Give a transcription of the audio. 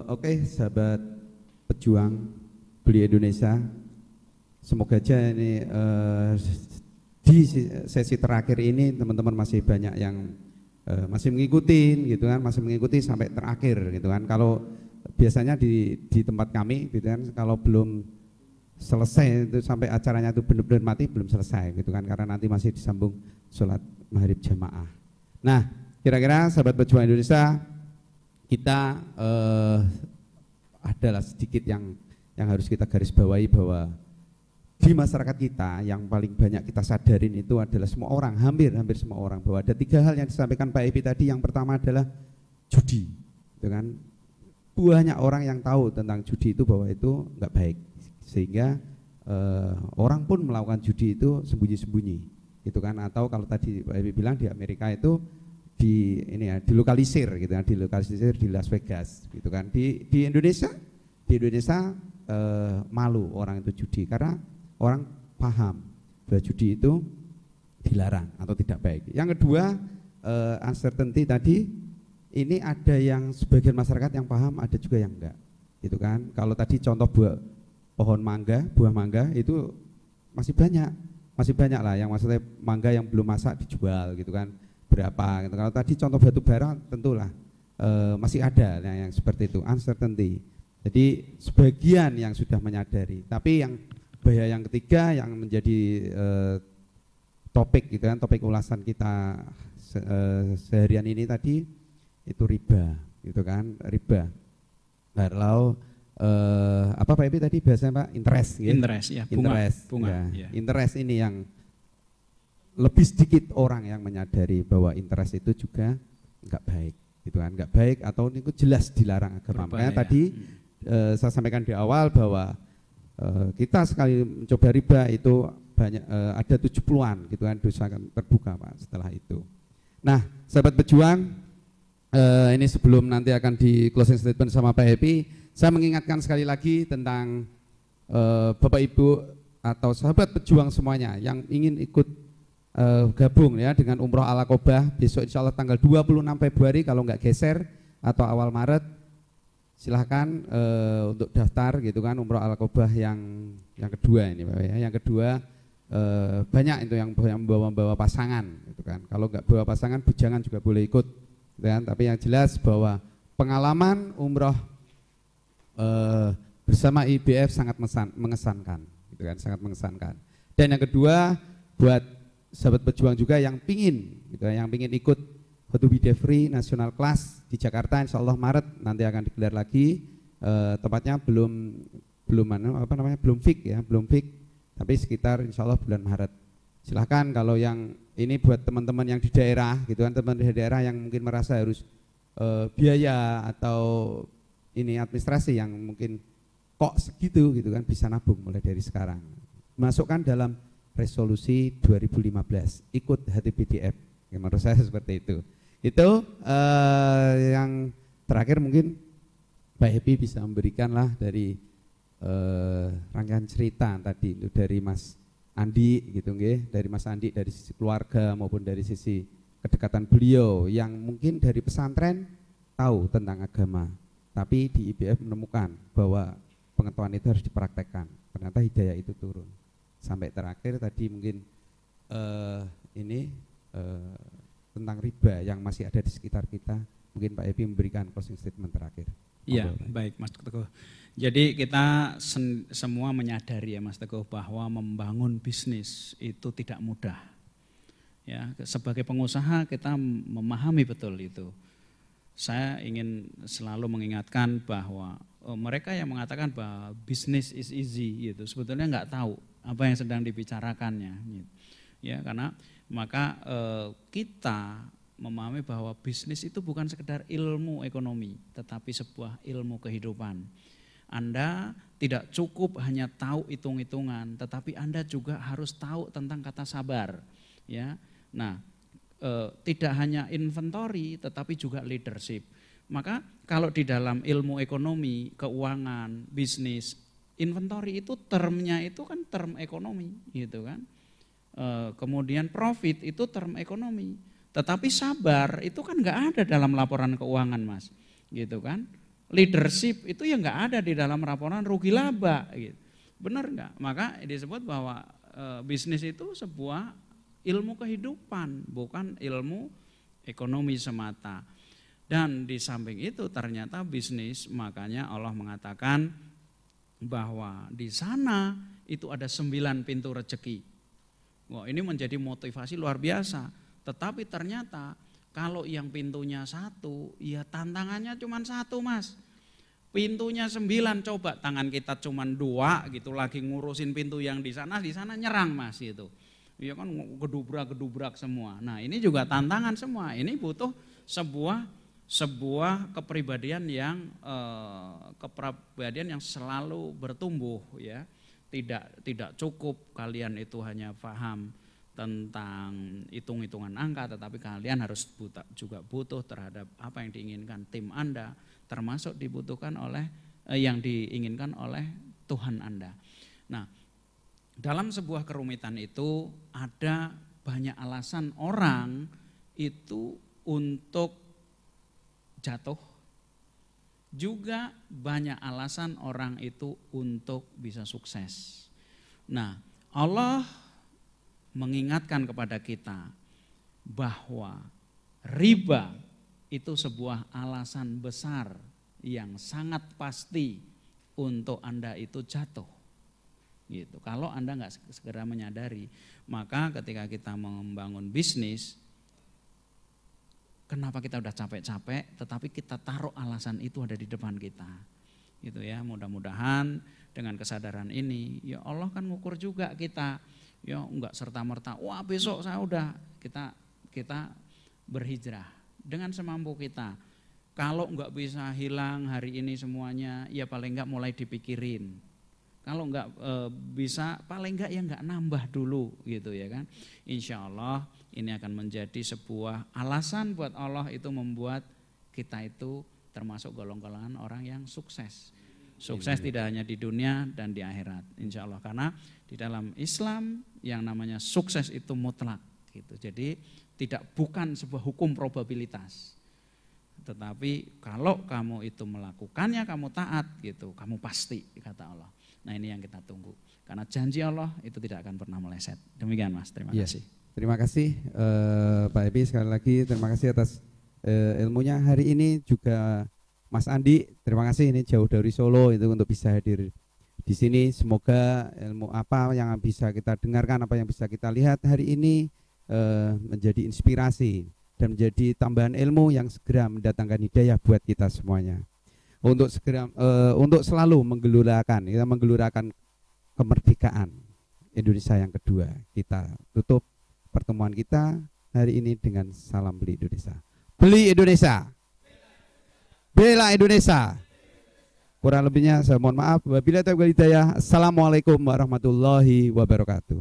Oke, sahabat pejuang Beli Indonesia, semoga aja ini di sesi terakhir ini teman-teman masih banyak yang masih mengikuti gitu kan, masih mengikuti sampai terakhir gitu kan. Kalau biasanya di tempat kami gitu kan, kalau belum selesai itu sampai acaranya itu benar-benar mati belum selesai gitu kan, karena nanti masih disambung sholat maghrib jamaah. Nah, kira-kira sahabat pejuang Indonesia, kita adalah sedikit yang harus kita garis bawahi bahwa di masyarakat kita yang paling banyak kita sadarin itu adalah semua orang, hampir semua orang, bahwa ada 3 hal yang disampaikan Pak Epi tadi. Yang pertama adalah judi, dengan banyak orang yang tahu tentang judi itu bahwa itu nggak baik, sehingga orang pun melakukan judi itu sembunyi-sembunyi, gitu kan. Atau kalau tadi Pak Epi bilang di Amerika itu dilokalisir gitu kan, dilokalisir di Las Vegas gitu kan. Di Indonesia malu orang itu judi karena orang paham bahwa judi itu dilarang atau tidak baik. Yang kedua, uncertainty tadi, ini ada yang sebagian masyarakat yang paham, ada juga yang enggak gitu kan. Kalau tadi contoh buah mangga itu masih banyak lah yang maksudnya mangga yang belum masak dijual gitu kan, berapa gitu. Kalau tadi contoh batu bara tentulah masih ada yang seperti itu, uncertainty. Jadi sebagian yang sudah menyadari, tapi yang bahaya yang ketiga yang menjadi topik gitu kan, topik ulasan kita seharian ini tadi itu riba gitu kan, riba. Kalau apa Pak Epi tadi biasanya Pak, interest gitu? Interest ya, bunga. Ya. Interest ini yang lebih sedikit orang yang menyadari bahwa interest itu juga enggak baik gitu kan, enggak baik atau itu jelas dilarang agama. Makanya tadi saya sampaikan di awal bahwa kita sekali mencoba riba itu banyak ada 70-an gitu kan, dosa akan terbuka Pak setelah itu. Nah, sahabat pejuang, ini sebelum nanti akan di closing statement sama Pak Epi, saya mengingatkan sekali lagi tentang Bapak Ibu atau sahabat pejuang semuanya yang ingin ikut gabung ya dengan Umroh Al-Aqobah besok insya Allah tanggal 26 Februari kalau nggak geser atau awal Maret, silahkan untuk daftar gitu kan, Umroh Al-Aqobah yang kedua ini Pak ya. Yang kedua banyak itu yang membawa pasangan gitu kan. Kalau nggak bawa pasangan, bujangan juga boleh ikut gitu kan. Tapi yang jelas bahwa pengalaman umroh bersama IBF sangat mengesankan gitu kan, sangat mengesankan. Dan yang kedua buat sahabat pejuang juga yang pingin gitu, yang pingin ikut How to be Free National Class di Jakarta, insya Allah Maret nanti akan digelar lagi. Tempatnya belum fix ya, belum fix, tapi sekitar insya Allah bulan Maret. Silahkan kalau yang ini buat teman-teman yang di daerah gitu kan, teman di daerah yang mungkin merasa harus biaya atau ini administrasi yang mungkin kok segitu gitu kan, bisa nabung mulai dari sekarang. Masukkan dalam resolusi 2015, ikut HTBDF. Ya, menurut saya seperti itu. Itu yang terakhir mungkin Pak Happy bisa memberikanlah dari rangkaian cerita tadi itu dari Mas Andi gitu nggih, dari Mas Andi dari sisi keluarga maupun dari sisi kedekatan beliau yang mungkin dari pesantren tahu tentang agama, tapi di IBF menemukan bahwa pengetahuan itu harus dipraktekkan. Ternyata hidayah itu turun. Sampai terakhir tadi mungkin tentang riba yang masih ada di sekitar kita, mungkin Pak Epi memberikan closing statement terakhir. Iya, baik Mas Teguh. Jadi kita semua menyadari ya Mas Teguh bahwa membangun bisnis itu tidak mudah. Ya, sebagai pengusaha kita memahami betul itu. Saya ingin selalu mengingatkan bahwa mereka yang mengatakan bahwa bisnis is easy gitu, sebetulnya nggak tahu apa yang sedang dibicarakannya gitu. Ya, karena maka kita memahami bahwa bisnis itu bukan sekedar ilmu ekonomi, tetapi sebuah ilmu kehidupan. Anda tidak cukup hanya tahu hitung-hitungan, tetapi Anda juga harus tahu tentang kata sabar. Ya, nah tidak hanya inventory, tetapi juga leadership. Maka kalau di dalam ilmu ekonomi, keuangan, bisnis, inventory itu termnya itu kan term ekonomi, gitu kan. Kemudian profit itu term ekonomi, tetapi sabar itu kan nggak ada dalam laporan keuangan Mas, gitu kan. leadership itu ya nggak ada di dalam laporan rugi laba gitu. Benar nggak? Maka disebut bahwa bisnis itu sebuah ilmu kehidupan, bukan ilmu ekonomi semata. Dan di samping itu ternyata bisnis, makanya Allah mengatakan bahwa di sana itu ada 9 pintu rezeki. Wah, ini menjadi motivasi luar biasa. Tetapi ternyata kalau yang pintunya 1, ya tantangannya cuma 1, Mas. Pintunya 9, coba tangan kita cuma 2 gitu, lagi ngurusin pintu yang di sana nyerang, Mas, itu. Ya kan gedubrak semua. Nah, ini juga tantangan semua. Ini butuh sebuah kepribadian yang selalu bertumbuh, ya. Tidak cukup kalian itu hanya paham tentang hitung-hitungan angka, tetapi kalian harus juga butuh terhadap apa yang diinginkan tim Anda, termasuk yang diinginkan oleh Tuhan Anda. Nah, dalam sebuah kerumitan itu ada banyak alasan orang itu untuk jatuh, juga banyak alasan orang itu untuk bisa sukses. Nah, Allah mengingatkan kepada kita bahwa riba itu sebuah alasan besar yang sangat pasti untuk Anda itu jatuh. Gitu. Kalau Anda nggak segera menyadari, maka ketika kita membangun bisnis, kenapa kita udah capek-capek, tetapi kita taruh alasan itu ada di depan kita. Gitu ya, mudah-mudahan dengan kesadaran ini, ya Allah kan ngukur juga kita. Ya enggak serta-merta, wah besok saya udah, kita berhijrah dengan semampu kita. Kalau enggak bisa hilang hari ini semuanya, ya paling enggak mulai dipikirin. Kalau enggak bisa, paling enggak ya enggak nambah dulu gitu ya kan. Insya Allah ini akan menjadi sebuah alasan buat Allah itu membuat kita itu termasuk golongan orang yang sukses. Sukses tidak hanya di dunia dan di akhirat, insya Allah. Karena di dalam Islam yang namanya sukses itu mutlak gitu. Jadi bukan sebuah hukum probabilitas. Tetapi kalau kamu itu melakukannya, kamu taat gitu, kamu pasti, kata Allah. Nah, ini yang kita tunggu. Karena janji Allah itu tidak akan pernah meleset. Demikian, Mas, terima kasih. Terima kasih Pak Ebi, sekali lagi terima kasih atas ilmunya hari ini. Juga Mas Andi, terima kasih, ini jauh dari Solo itu untuk bisa hadir di sini. Semoga ilmu apa yang bisa kita dengarkan, apa yang bisa kita lihat hari ini menjadi inspirasi dan menjadi tambahan ilmu yang segera mendatangkan hidayah buat kita semuanya. Untuk selalu menggelurakan kemerdekaan Indonesia yang kedua. Kita tutup pertemuan kita hari ini dengan salam beli Indonesia. Beli Indonesia. Bela Indonesia. Kurang lebihnya saya mohon maaf. Wabillahi taufiq wal hidayah. Assalamualaikum warahmatullahi wabarakatuh.